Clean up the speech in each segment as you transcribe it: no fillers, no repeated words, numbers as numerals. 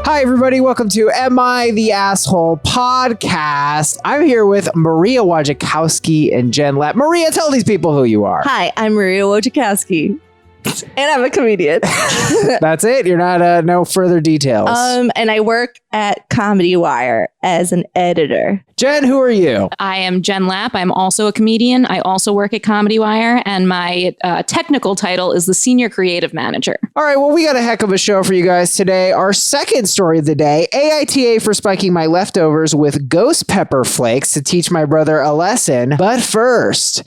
Hi, everybody. Welcome to Am I the Asshole podcast. I'm here with Maria Wojciechowski and Jen Lapp. Maria, tell these people who you are. Hi, I'm Maria Wojciechowski, and I'm a comedian. That's it? You're not, no further details? And I work at Comedy Wire as an editor. Jen, who are you? I am Jen Lapp. I'm also a comedian. I also work at Comedy Wire, and my technical title is the Senior Creative Manager. All right, well, we got a heck of a show for you guys today. Our second story of the day, AITA for spiking my leftovers with ghost pepper flakes to teach my brother a lesson. But first...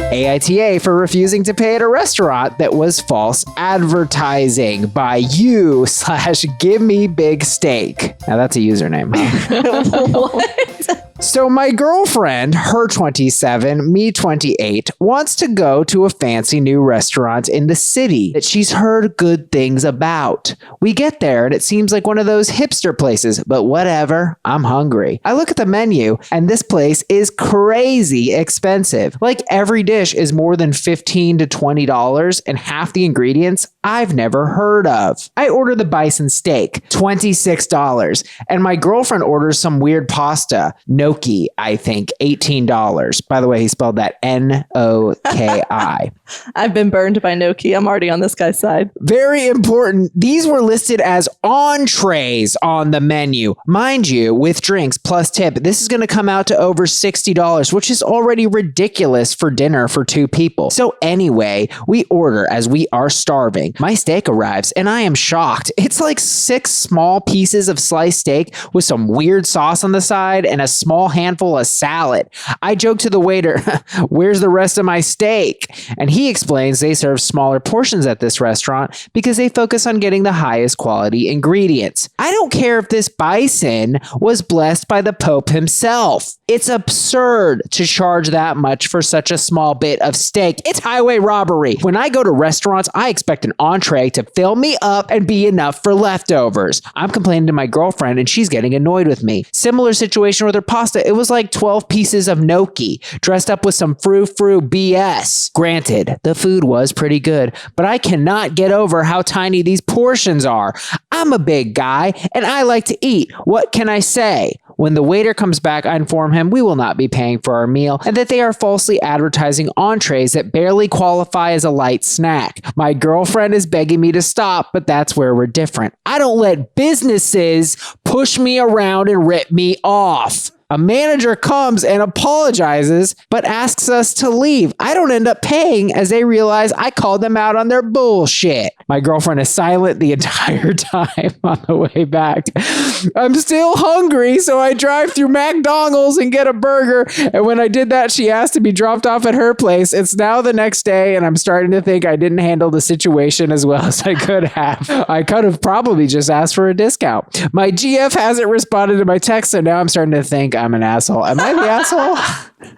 AITA for refusing to pay at a restaurant that was false advertising by you/GimmeBigSteak. Now that's a username, huh? What? So my girlfriend, her 27, me 28, wants to go to a fancy new restaurant in the city that she's heard good things about. We get there and it seems like one of those hipster places, but whatever, I'm hungry. I look at the menu and this place is crazy expensive. Like every dish is more than $15 to $20 and half the ingredients I've never heard of. I order the bison steak, $26, and my girlfriend orders some weird pasta, gnocchi, I think, $18. By the way, he spelled that N-O-K-I. I've been burned by gnocchi. I'm already on this guy's side. Very important. These were listed as entrees on the menu. Mind you, with drinks plus tip, this is going to come out to over $60, which is already ridiculous for dinner for two people. So anyway, we order as we are starving. My steak arrives and I am shocked. It's like 6 small pieces of sliced steak with some weird sauce on the side and a small handful of salad. I joke to the waiter, "Where's the rest of my steak?" And he explains they serve smaller portions at this restaurant because they focus on getting the highest quality ingredients. I don't care if this bison was blessed by the Pope himself. It's absurd to charge that much for such a small bit of steak. It's highway robbery. When I go to restaurants, I expect an entree to fill me up and be enough for leftovers. I'm complaining to my girlfriend and she's getting annoyed with me. Similar situation with her pasta. It was like 12 pieces of gnocchi dressed up with some frou-frou BS. Granted, the food was pretty good, but I cannot get over how tiny these portions are. I'm a big guy and I like to eat. What can I say? When the waiter comes back, I inform him we will not be paying for our meal and that they are falsely advertising entrees that barely qualify as a light snack. My girlfriend is begging me to stop, but that's where we're different. I don't let businesses push me around and rip me off. A manager comes and apologizes, but asks us to leave. I don't end up paying as they realize I called them out on their bullshit. My girlfriend is silent the entire time on the way back. I'm still hungry, so I drive through McDonald's and get a burger. And when I did that, she asked to be dropped off at her place. It's now the next day, and I'm starting to think I didn't handle the situation as well as I could have. I could have probably just asked for a discount. My GF hasn't responded to my text, so now I'm starting to think I'm an asshole. Am I the asshole?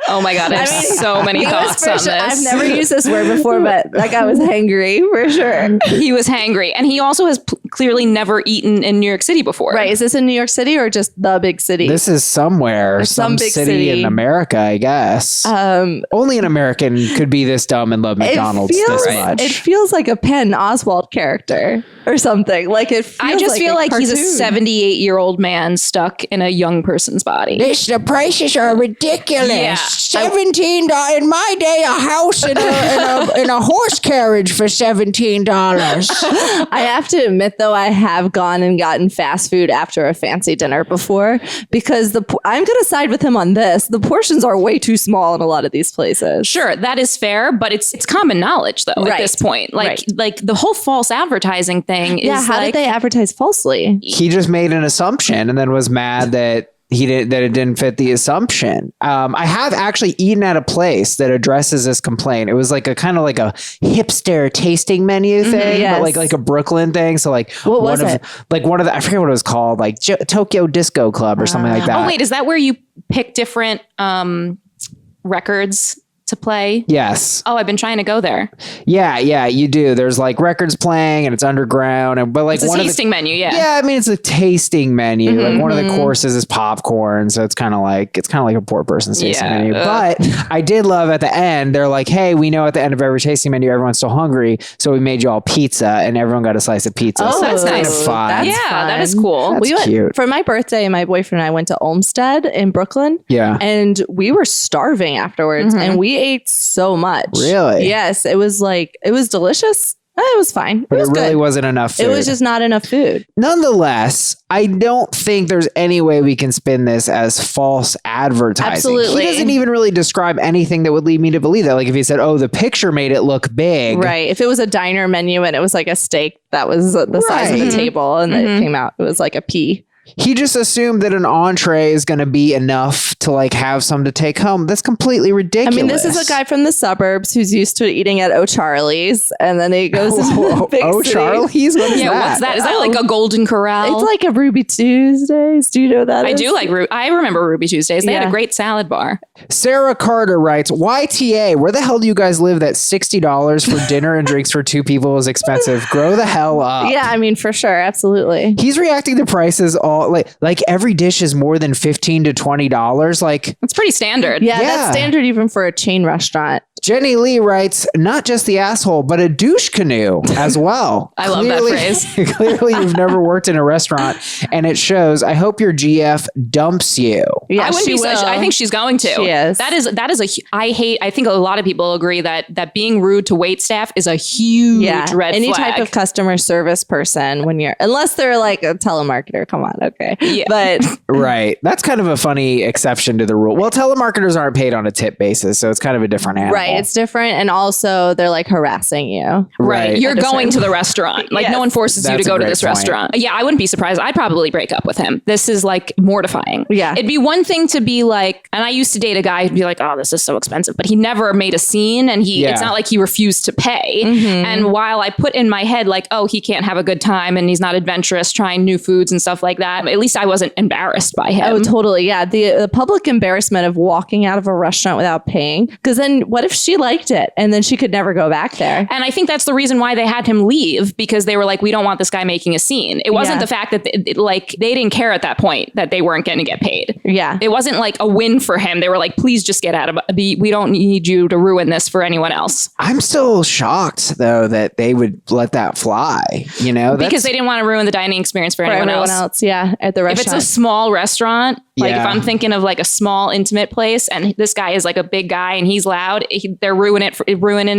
Oh my God, I have so many thoughts on this. I've never used this word before, but that guy was hangry for sure. He was hangry. And he also has clearly never eaten in New York City before. Right. Is this in New York City or just the big city? This is somewhere. Some big city in America, I guess. Only an American could be this dumb and love McDonald's this much. It feels like a Penn Oswald character or something. Like it feels I just feel like he's a 78-year-old man stuck in a young person's body. The prices are ridiculous. Yeah. $17 in my day, a house in a horse carriage for $17. I have to admit, though, I have gone and gotten fast food after a fancy dinner before because I'm going to side with him on this. The portions are way too small in a lot of these places. Sure, that is fair, but it's common knowledge though at this point. Like the whole false advertising thing is how did they advertise falsely? He just made an assumption and then was mad that it didn't fit the assumption. I have actually eaten at a place that addresses this complaint. It was like a kind of like a hipster tasting menu thing, but like a Brooklyn thing. So like what was it? Like one of the, I forget what it was called, like Tokyo Disco Club or something like that. Oh wait, is that where you pick different records to play? Yes. Oh, I've been trying to go there. Yeah, you do. There's like records playing and it's underground, but like It's a tasting menu, yeah. Yeah, I mean it's a tasting menu. Like one of the courses is popcorn, so it's kind of like a poor person's tasting menu. But I did love at the end, they're like, "Hey, we know at the end of every tasting menu everyone's still hungry, so we made you all pizza," and everyone got a slice of pizza. Oh, so that's kind nice. of fun. That's That is fun. cool. That's cute. For my birthday, my boyfriend and I went to Olmsted in Brooklyn. Yeah. And we were starving afterwards and we ate so much. Really? Yes. It was delicious. It was fine. But it was it really good. wasn't enough food. It was just not enough food. Nonetheless, I don't think there's any way we can spin this as false advertising. Absolutely. He doesn't even really describe anything that would lead me to believe that. Like if he said, "Oh, the picture made it look big." Right. If it was a diner menu and it was like a steak that was the size of the table and it came out, it was like a pea. He just assumed that an entree is going to be enough to like have some to take home. That's completely ridiculous. I mean, this is a guy from the suburbs who's used to eating at O'Charlie's, and then he goes to the big city. Charlie's? What is that? What's that? Is that like a Golden Corral? It's like a Ruby Tuesdays. Do you know that? I do like I remember Ruby Tuesdays. They had a great salad bar. Sarah Carter writes, "YTA, where the hell do you guys live that $60 for dinner and drinks for two people is expensive? Grow the hell up." Yeah, I mean, for sure. Absolutely. He's reacting to prices all like every dish is more than $15 to $20. Like It's pretty standard. Yeah, Yeah. that's standard even for a chain restaurant. Jenny Lee writes, "Not just the asshole, but a douche canoe as well." I love that phrase. Clearly, you've never worked in a restaurant, and it shows. I hope your GF dumps you. Yeah, I wouldn't she be will. I think she's going to. She is. That is I think a lot of people agree that being rude to wait staff is a huge red Any flag. type of customer service person unless they're like a telemarketer. Come on, okay. Yeah. But Right. That's kind of a funny exception to the rule. Well, telemarketers aren't paid on a tip basis, so it's kind of a different animal. right, it's different, and also they're like harassing you. Right. You're At a going certain- to the restaurant. Like Yes. no one forces you That's to a go to great this point. restaurant. Yeah, I wouldn't be surprised. I'd probably break up with him. This is like mortifying. Yeah. It'd be one thing to be like, and I used to date a guy who'd be like, "Oh, this is so expensive," but he never made a scene, and it's not like he refused to pay. And while I put in my head like, "Oh, he can't have a good time and he's not adventurous trying new foods and stuff like that," at least I wasn't embarrassed by him. Oh, totally. Yeah. The public embarrassment of walking out of a restaurant without paying. Because then what if she liked it and then she could never go back there? And I think that's the reason why they had him leave, because they were like, "We don't want this guy making a scene." It wasn't Yeah. the fact that they didn't care at that point that they weren't going to get paid. Yeah. It wasn't like a win for him. They were like, "Please just get out of we don't need you to ruin this for anyone else." I'm still shocked though that they would let that fly. You know, Because they didn't want to ruin the dining experience for For anyone everyone else. yeah, at the If restaurant. it's a small restaurant, like Yeah. if I'm thinking of like a small intimate place and this guy is like a big guy and he's loud, they're ruining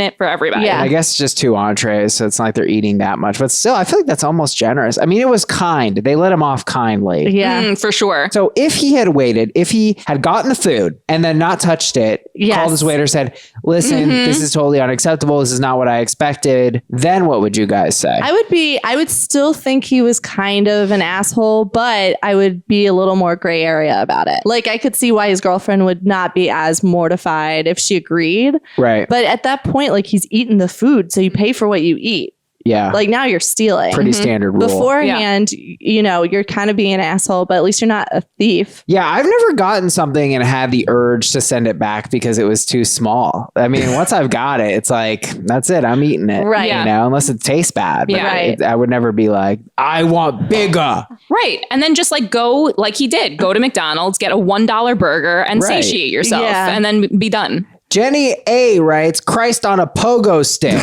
it for everybody. Yeah. I guess it's just 2 entrees, so it's not like they're eating that much. But still, I feel like that's almost generous. I mean, it was kind. They let him off kindly. yeah. For sure. So if he had waited, if he had gotten the food and then not touched it, Yes. called his waiter, said, "Listen, this is totally unacceptable. This is not what I expected," then what would you guys say? I would still think he was kind of an asshole, but I would be a little more gray area about it. Like I could see why his girlfriend would not be as mortified if she agreed. Right. But at that point, like he's eaten the food, so you pay for what you eat. Yeah. Like now you're stealing. Pretty standard rule. Beforehand, you're kind of being an asshole, but at least you're not a thief. Yeah, I've never gotten something and had the urge to send it back because it was too small. I mean, once I've got it, it's like, that's it. I'm eating it. Right. You know, unless it tastes bad. But Yeah. Right. I would never be like, I want bigger. Right. And then just like go like he did, go to McDonald's, get a $1 burger and Right. satiate yourself Yeah. and then be done. Jenny A writes, "Christ on a pogo stick."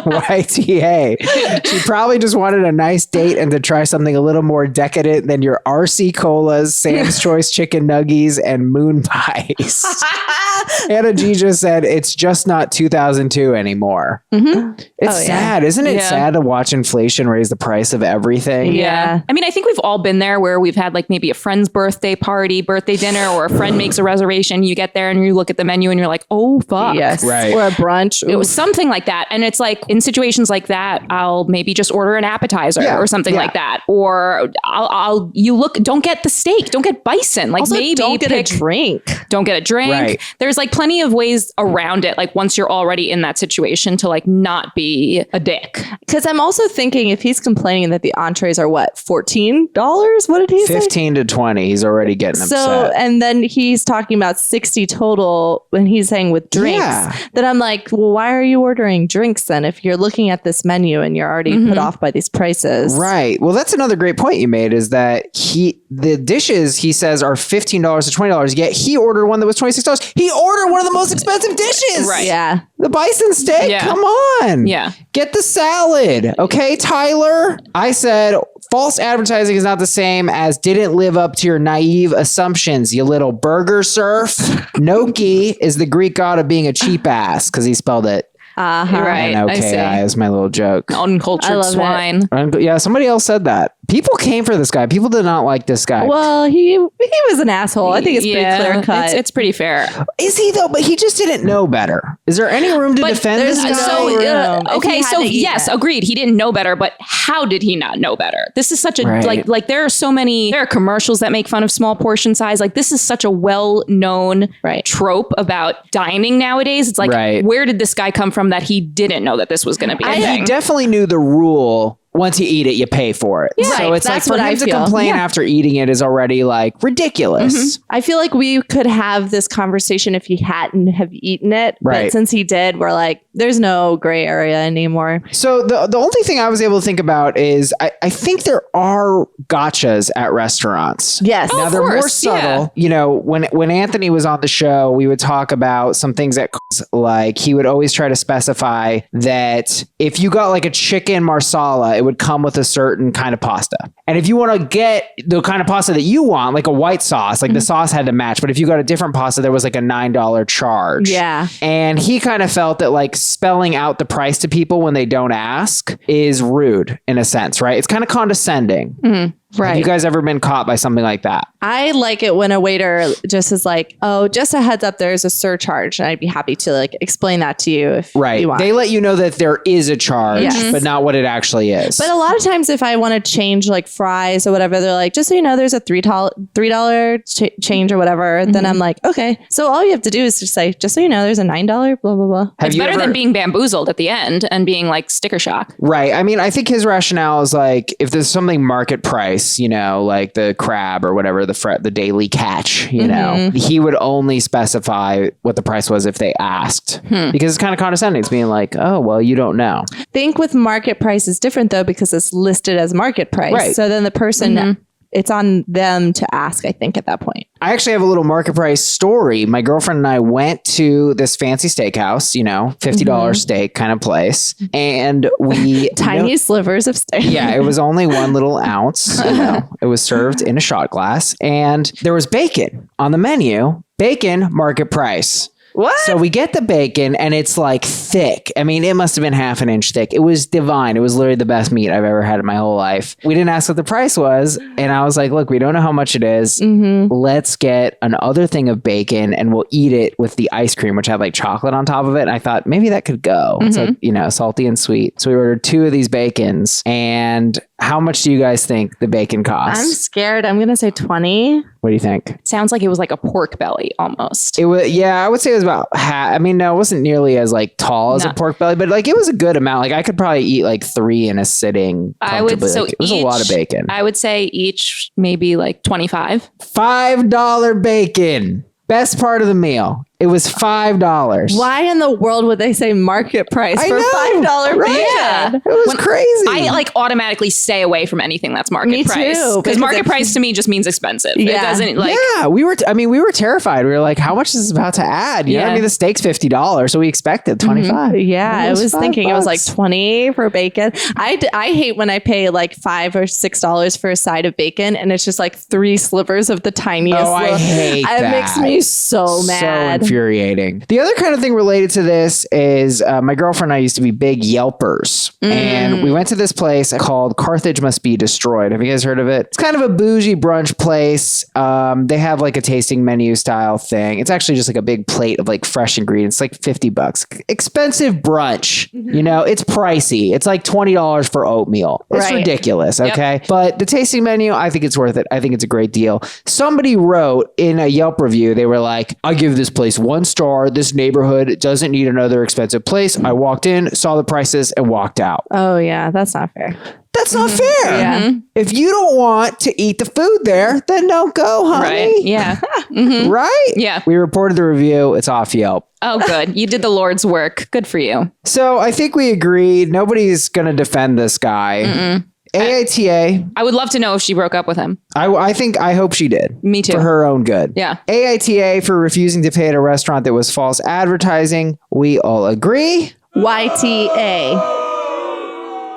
YTA. She probably just wanted a nice date and to try something a little more decadent than your RC Colas, Sam's Choice chicken nuggies, and moon pies. Anna G just said, "It's just not 2002 anymore." It's Oh, yeah. sad, isn't it? Yeah. Sad to watch inflation raise the price of everything. Yeah. I mean, I think we've all been there where we've had like maybe a friend's birthday party, birthday dinner, or a friend makes a reservation. You get there and you look at the menu and you're like, "Oh, fuck." Yes. Right. Or a brunch. It was something like that. And it's like in situations like that, I'll maybe just order an appetizer Yeah, or something yeah. like that. Or don't get the steak, don't get bison. Like also maybe don't get a drink. Don't get a drink. Right. there's like plenty of ways around it. Like once you're already in that situation to like not be a dick. Because I'm also thinking if he's complaining that the entrees are what, $14? What did he say? 15 to 20. He's already getting upset. And then he's talking about 60 total when he's saying with drinks. Then I'm like, well, why are you ordering drinks then if you're looking at this menu and you're already put off by these prices? Right. Well, that's another great point you made is that the dishes he says are $15 to $20, yet he ordered one that was $26. He ordered one of the most expensive dishes. Right. Yeah. The bison steak. Yeah. Come on. Yeah. Get the salad. Okay, Tyler? I said false advertising is not the same as didn't live up to your naive assumptions, you little burger surf. Noki is the Greek god of being a cheap ass because he spelled it. Right. N-O-K-I is my little joke. Uncultured swine. Yeah, somebody else said that. People came for this guy. People did not like this guy. Well, he was an asshole. I think it's pretty clear cut. It's pretty fair. Is he though? But he just didn't know better. Is there any room to defend this guy? Okay, so yes, agreed. He didn't know better, but how did he not know better? This is such a like there are commercials that make fun of small portion size. Like this is such a well-known trope about dining nowadays. It's like where did this guy come from that he didn't know that this was going to be a thing? He definitely knew the rule. Once you eat it, you pay for it. Yeah, so it's that's like for him to complain after eating it is already like ridiculous. I feel like we could have this conversation if he hadn't have eaten it. But since he did, we're like, there's no gray area anymore. So the only thing I was able to think about is I think there are gotchas at restaurants. Yes. Now they're more subtle. Yeah. You know, when Anthony was on the show, we would talk about some things that like he would always try to specify that if you got like a chicken marsala, it would come with a certain kind of pasta. And if you want to get the kind of pasta that you want, like a white sauce, like the sauce had to match. But if you got a different pasta, there was like a $9 charge. Yeah. And he kind of felt that like spelling out the price to people when they don't ask is rude in a sense, right? It's kind of condescending. Right. Have you guys ever been caught by something like that? I like it when a waiter just is like, oh, just a heads up, there's a surcharge. And I'd be happy to like explain that to you if you want. They let you know that there is a charge, but not what it actually is. But a lot of times if I want to change like fries or whatever, they're like, just so you know, there's a $3 change or whatever. Then I'm like, okay. So all you have to do is just say, just so you know, there's a $9, blah, blah, blah. It's better than being bamboozled at the end and being like sticker shock. Right. I mean, I think his rationale is like, if there's something market price, you know, like the crab or whatever, the daily catch, you know, he would only specify what the price was if they asked because it's kind of condescending. It's being like, oh, well, you don't know. I think with market price is different though, because it's listed as market price. Right. So then the person, it's on them to ask, I think, at that point. I actually have a little market price story. My girlfriend and I went to this fancy steakhouse, you know, $50 steak kind of place. And we... Tiny slivers of steak. Yeah, it was only 1 little ounce. You know, it was served in a shot glass. And there was bacon on the menu. Bacon, market price. What? So we get the bacon and it's like thick. I mean, it must have been half an inch thick. It was divine. It was literally the best meat I've ever had in my whole life. We didn't ask what the price was. And I was like, look, we don't know how much it is. Let's get another thing of bacon and we'll eat it with the ice cream, which had like chocolate on top of it. And I thought maybe that could go. It's like, you know, salty and sweet. So we ordered 2 of these bacons. And how much do you guys think the bacon costs? I'm scared. I'm going to say 20. What do you think? Sounds like it was like a pork belly almost. It was, yeah, I would say it was about half. I mean, no, it wasn't nearly as like tall as a pork belly, but like it was a good amount. Like I could probably eat like 3 in a sitting. I would. So like, it was a lot of bacon. I would say each maybe like 25. $5 bacon. Best part of the meal. It was $5. Why in the world would they say market price for $5 bacon? Yeah. It was crazy. I like automatically stay away from anything that's market Me price. too. Because market price to me just means expensive. Yeah. It doesn't like... Yeah, we were terrified. We were like, how much is this about to add? You know, I mean, the steak's $50, so we expected 25. Yeah, I was thinking $5. it was like 20 for bacon. I hate when I pay like $5 or $6 for a side of bacon and it's just like 3 slivers of the tiniest. Oh, I hate that. It makes me so mad. So infuriating. The other kind of thing related to this is my girlfriend and I used to be big Yelpers. And we went to this place called Carthage Must Be Destroyed. Have you guys heard of it? It's kind of a bougie brunch place. They have like a tasting menu style thing. It's actually just like a big plate of like fresh ingredients, like $50. Expensive brunch. You know, it's pricey. It's like $20 for oatmeal. It's ridiculous. Okay. But the tasting menu, I think it's worth it. I think it's a great deal. Somebody wrote in a Yelp review, they were like, I give this place price, 1 star. This neighborhood doesn't need another expensive place. I walked in, saw the prices, and walked out. Oh, yeah. That's not fair. That's not fair. Yeah. If you don't want to eat the food there, then don't go, honey. Right. Yeah. Right? Yeah. We reported the review. It's off Yelp. Oh, good. You did the Lord's work. Good for you. So I think we agreed. Nobody's going to defend this guy. AITA. I would love to know if she broke up with him. I hope she did. Me too. For her own good. Yeah. AITA for refusing to pay at a restaurant that was false advertising. We all agree. YTA.